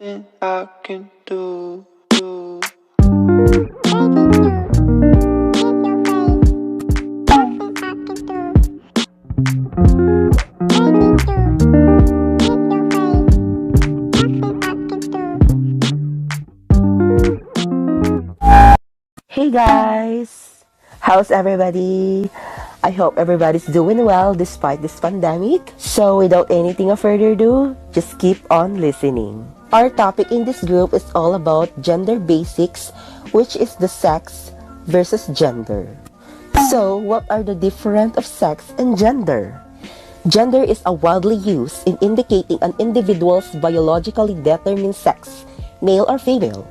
I can do. Hey guys! How's everybody? I hope everybody's doing well despite this pandemic. So without anything of further ado, just keep on listening. Our topic in this group is all about gender basics, which is the sex versus gender. So what are the difference of sex and gender? Gender is a widely used in indicating an individual's biologically determined sex, male or female,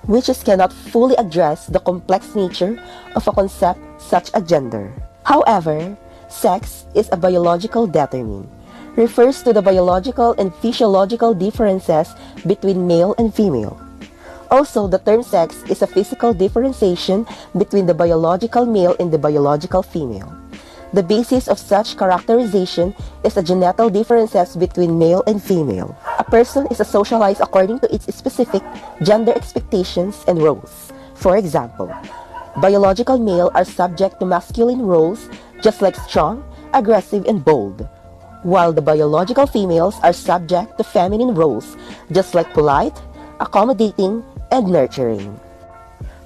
which cannot fully address the complex nature of a concept such as gender. However, sex is a biological determinant, refers to the biological and physiological differences between male and female. Also, the term sex is a physical differentiation between the biological male and the biological female. The basis of such characterization is the genital differences between male and female. A person is socialized according to its specific gender expectations and roles. For example, biological male are subject to masculine roles just like strong, aggressive, and bold, while the biological females are subject to feminine roles just like polite, accommodating, and nurturing.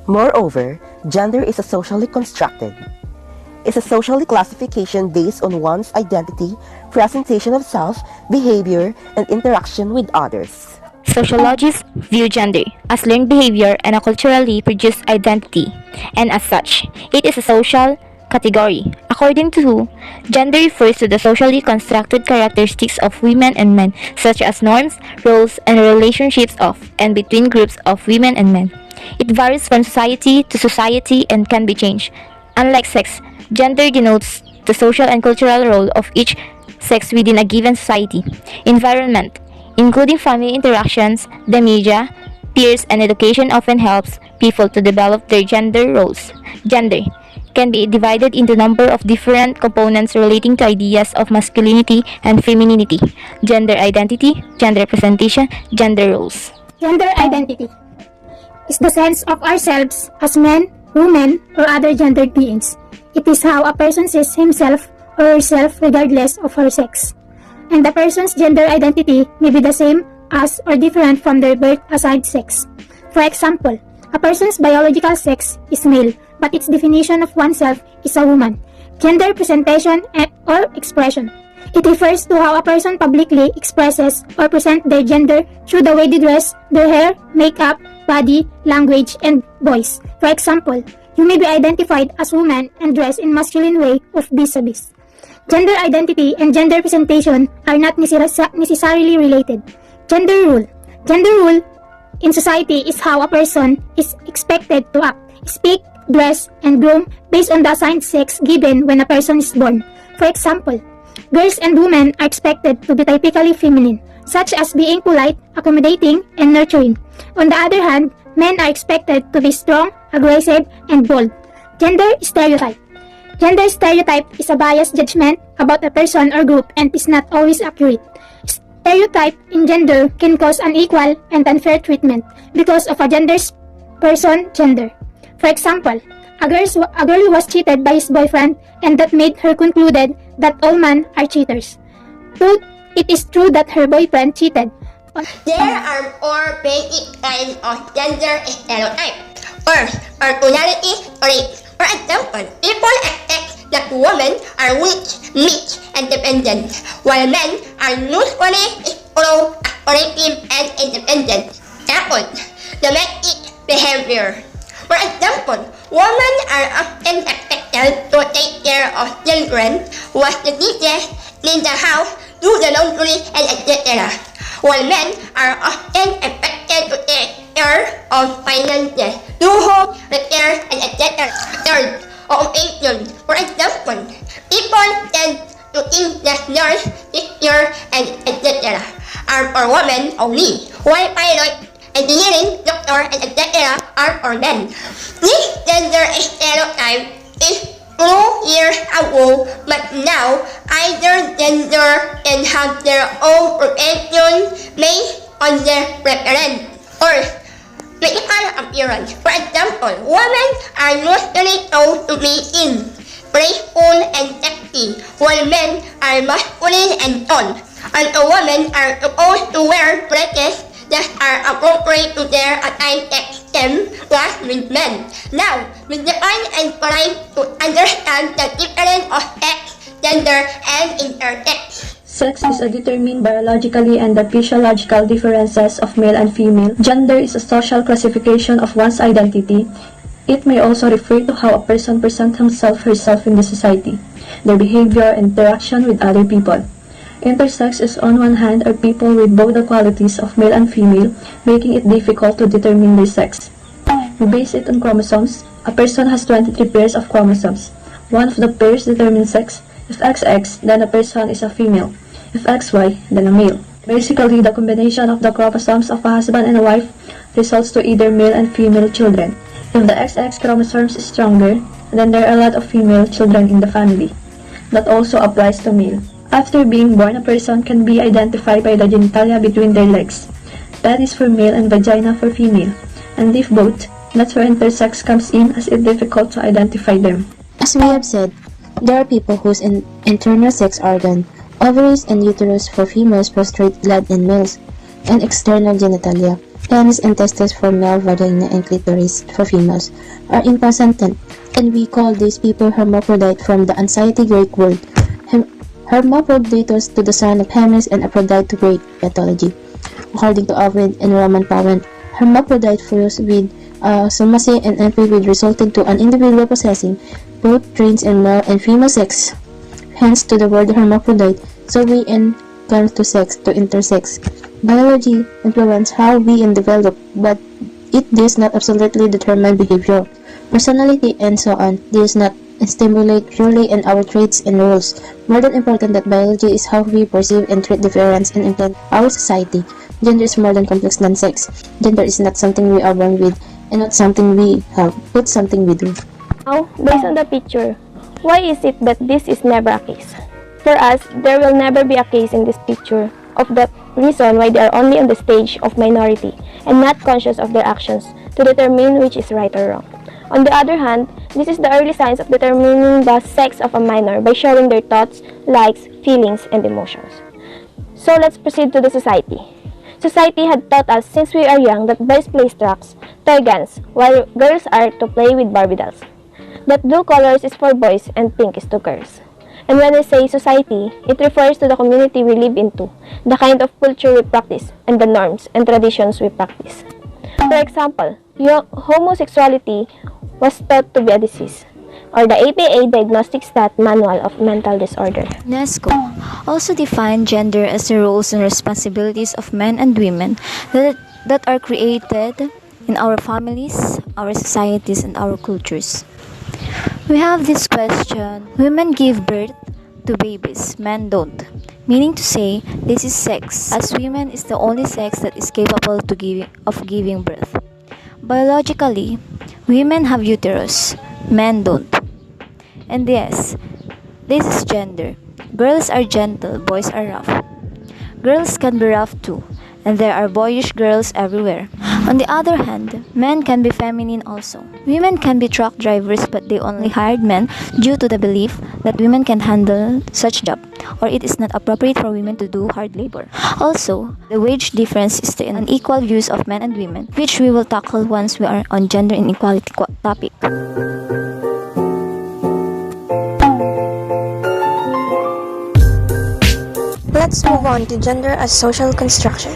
Moreover, gender is a socially constructed. It's a social classification based on one's identity, presentation of self, behavior, and interaction with others. Sociologists view gender as learned behavior and a culturally produced identity, and as such, it is a social category. According to gender refers to the socially constructed characteristics of women and men, such as norms, roles, and relationships of and between groups of women and men. It varies from society to society and can be changed. Unlike sex, gender denotes the social and cultural role of each sex within a given society. Environment, including family interactions, the media, peers, and education often helps people to develop their gender roles. Gender can be divided into a number of different components relating to ideas of masculinity and femininity, gender identity, gender representation, gender roles. Gender identity is the sense of ourselves as men, women, or other gendered beings. It is how a person sees himself or herself regardless of her sex. And the person's gender identity may be the same as or different from their birth-assigned sex. For example, a person's biological sex is male, but its definition of oneself is a woman. Gender presentation or expression. It refers to how a person publicly expresses or presents their gender through the way they dress, their hair, makeup, body, language, and voice. For example, you may be identified as woman and dress in masculine way of vis-a-vis. Gender identity and gender presentation are not necessarily related. Gender rule. Gender rule in society is how a person is expected to act, speak, dress, and groom based on the assigned sex given when a person is born. For example, girls and women are expected to be typically feminine, such as being polite, accommodating, and nurturing. On the other hand, men are expected to be strong, aggressive, and bold. Gender stereotype. Gender stereotype is a biased judgment about a person or group and is not always accurate. Stereotype in gender can cause unequal and unfair treatment because of a person's gender. For example, a girl was cheated by his boyfriend and that made her concluded that all men are cheaters. It is true that her boyfriend cheated. There are four basic kinds of gender stereotype. First, personality traits. For example, people expect that women are weak, meek, and dependent, while men are usually strong, cooperative, and independent. Second, domestic behavior. For example, women are often expected to take care of children, wash the dishes, clean the house, do the laundry, and etc. While men are often expected to take care of finances, do home repair, and etc. Third, occupation. For example, people tend to think that nurse, teacher, and etc. are for women only, while pilot, engineering, doctor, and etc. are for men. This gender stereotype is years ago, but now either gender can have their own profession, may on their preference or physical appearance. For example, women are mostly told to be thin, graceful, and sexy, while men are masculine and tall. And women are supposed to wear dresses that are appropriate to their assigned sex class with men. Now, we define and try to understand the difference of sex, gender, and intersex. Sex is determined biologically and the physiological differences of male and female. Gender is a social classification of one's identity. It may also refer to how a person presents himself/herself in the society, their behavior and interaction with other people. Intersex is on one hand are people with both the qualities of male and female, making it difficult to determine their sex. We base it on chromosomes. A person has 23 pairs of chromosomes. One of the pairs determines sex. If XX, then a person is a female. If XY, then a male. Basically, the combination of the chromosomes of a husband and a wife results to either male and female children. If the XX chromosomes is stronger, then there are a lot of female children in the family. That also applies to male. After being born, a person can be identified by the genitalia between their legs. That is for male and vagina for female. And if both, that's where intersex comes in as it's difficult to identify them. As we have said, there are people whose internal sex organ, ovaries and uterus for females, prostate gland in males, and external genitalia, penis and testes for male, vagina and clitoris for females, are inconsistent, and we call these people hermaphrodite from the Anxiety Greek word hermaphroditos to the son of Hermes and Aphrodite to Greek mythology. According to Ovid and Roman poet, hermaphrodite fused with supremacy and envy which resulted to an individual possessing both traits in male and female sex. Hence to the word hermaphrodite, so we comes to sex, to intersex. Biology influences how we develop, but it does not absolutely determine behavior, personality, and so on. This does not stimulate purely in our traits and rules. More than important that biology is how we perceive and treat difference and influence our society. Gender is more than complex than sex. Gender is not something we are born with, and not something we have, but something we do. Now, based on the picture, why is it that this is never a case? For us, there will never be a case in this picture of the reason why they are only on the stage of minority and not conscious of their actions to determine which is right or wrong. On the other hand, this is the early signs of determining the sex of a minor by showing their thoughts, likes, feelings, and emotions. So let's proceed to the society. Society had taught us since we are young that boys play trucks, toy guns, while girls are to play with Barbie dolls. That blue colors is for boys and pink is to girls. And when I say society, it refers to the community we live into, the kind of culture we practice, and the norms and traditions we practice. For example, homosexuality was thought to be a disease, or the APA Diagnostic Stat Manual of Mental Disorder. UNESCO also defined gender as the roles and responsibilities of men and women that are created in our families, our societies, and our cultures. We have this question: women give birth to babies, men don't. Meaning to say, this is sex, as women is the only sex that is capable of giving birth. Biologically, women have uterus, men don't. And yes, this is gender. Girls are gentle, boys are rough. Girls can be rough too, and there are boyish girls everywhere. On the other hand, men can be feminine also. Women can be truck drivers, but they only hired men due to the belief that women can handle such job, or it is not appropriate for women to do hard labor. Also, the wage difference is the unequal views of men and women, which we will tackle once we are on gender inequality topic. Let's move on to gender as social construction.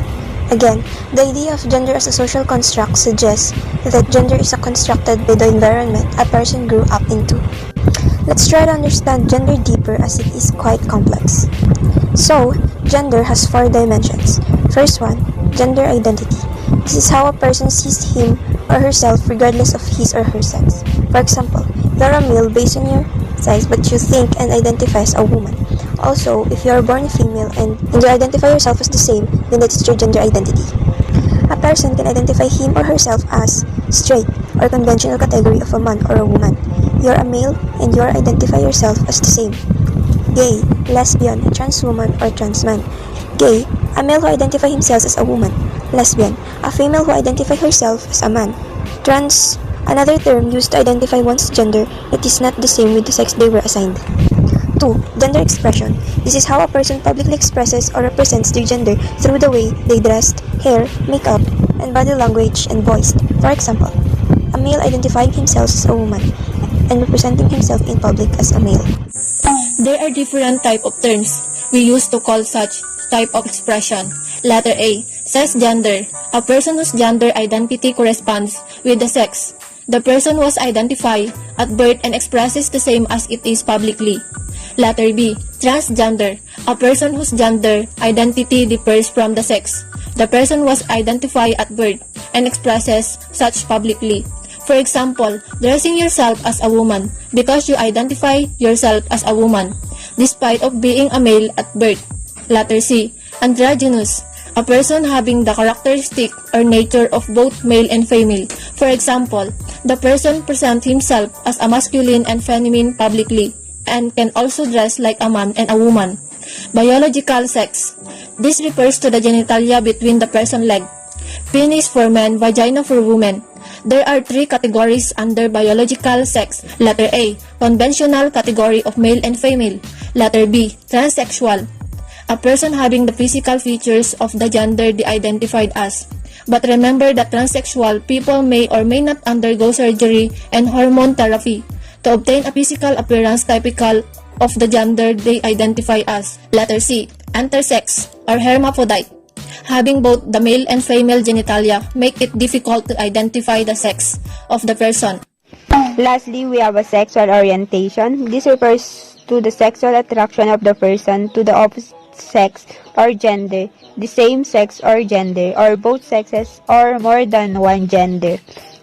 Again, the idea of gender as a social construct suggests that gender is constructed by the environment a person grew up into. Let's try to understand gender deeper as it is quite complex. So, gender has 4 dimensions. First one, gender identity. This is how a person sees him or herself regardless of his or her sex. For example, you're a male based on your size but you think and identify as a woman. Also, if you are born female and you identify yourself as the same, then that is your gender identity. A person can identify him or herself as straight or conventional category of a man or a woman. You're a male and you identify yourself as the same. Gay, lesbian, trans woman or trans man. Gay, a male who identifies himself as a woman. Lesbian, a female who identifies herself as a man. Trans, another term used to identify one's gender that is not the same with the sex they were assigned. 2. Gender expression. This is how a person publicly expresses or represents their gender through the way they dressed, hair, makeup, and body language and voice. For example, a male identifying himself as a woman and representing himself in public as a male. There are different type of terms we use to call such type of expression. Letter A. Sex gender. A person whose gender identity corresponds with the sex the person was identified at birth and expresses the same as it is publicly. Letter B. Transgender. A person whose gender identity differs from the sex the person was identified at birth and expresses such publicly. For example, dressing yourself as a woman because you identify yourself as a woman, despite of being a male at birth. Letter C. Androgynous. A person having the characteristic or nature of both male and female. For example, the person presents himself as a masculine and feminine publicly, and can also dress like a man and a woman. Biological sex. This refers to the genitalia between the person leg. Penis for men, vagina for women. There are 3 categories under biological sex. Letter A. Conventional category of male and female. Letter B. Transsexual. A person having the physical features of the gender they identified as. But remember that transsexual people may or may not undergo surgery and hormone therapy to obtain a physical appearance typical of the gender they identify as. Letter C. Intersex or hermaphrodite. Having both the male and female genitalia make it difficult to identify the sex of the person. Lastly, we have a sexual orientation. This refers to the sexual attraction of the person to the opposite sex or gender, the same sex or gender, or both sexes or more than one gender.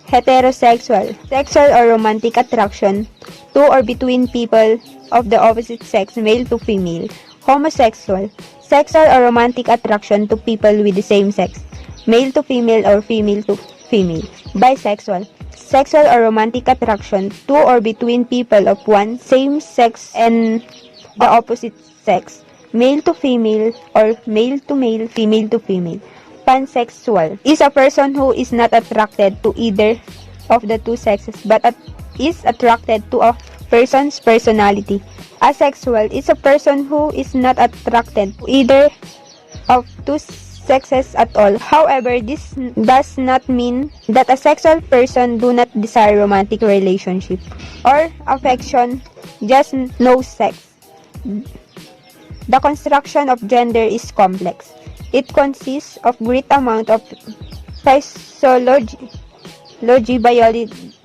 Heterosexual, sexual or romantic attraction to or between people of the opposite sex, male to female. Homosexual, sexual or romantic attraction to people with the same sex, male to female or female to female. Bisexual, sexual or romantic attraction to or between people of one same sex and the opposite sex, male to female or male to male, female to female. Pansexual is a person who is not attracted to either of the two sexes but is attracted to a person's personality. Asexual is a person who is not attracted to either of two sexes at all. However, this does not mean that a sexual person do not desire romantic relationship or affection, just no sex. The construction of gender is complex. It consists of great amount of physiology,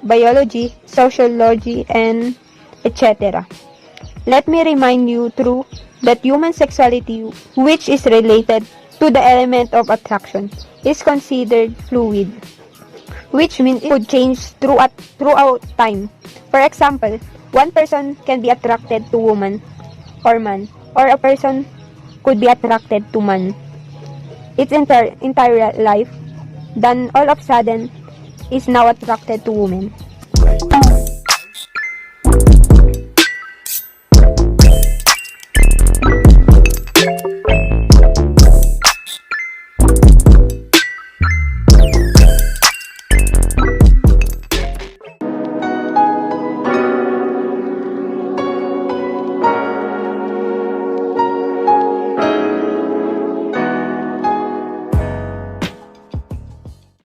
biology, sociology, and etc. Let me remind you through that human sexuality, which is related to the element of attraction, is considered fluid, which means it could change throughout time. For example, one person can be attracted to woman or man, or a person could be attracted to man its entire life, then all of a sudden is now attracted to women.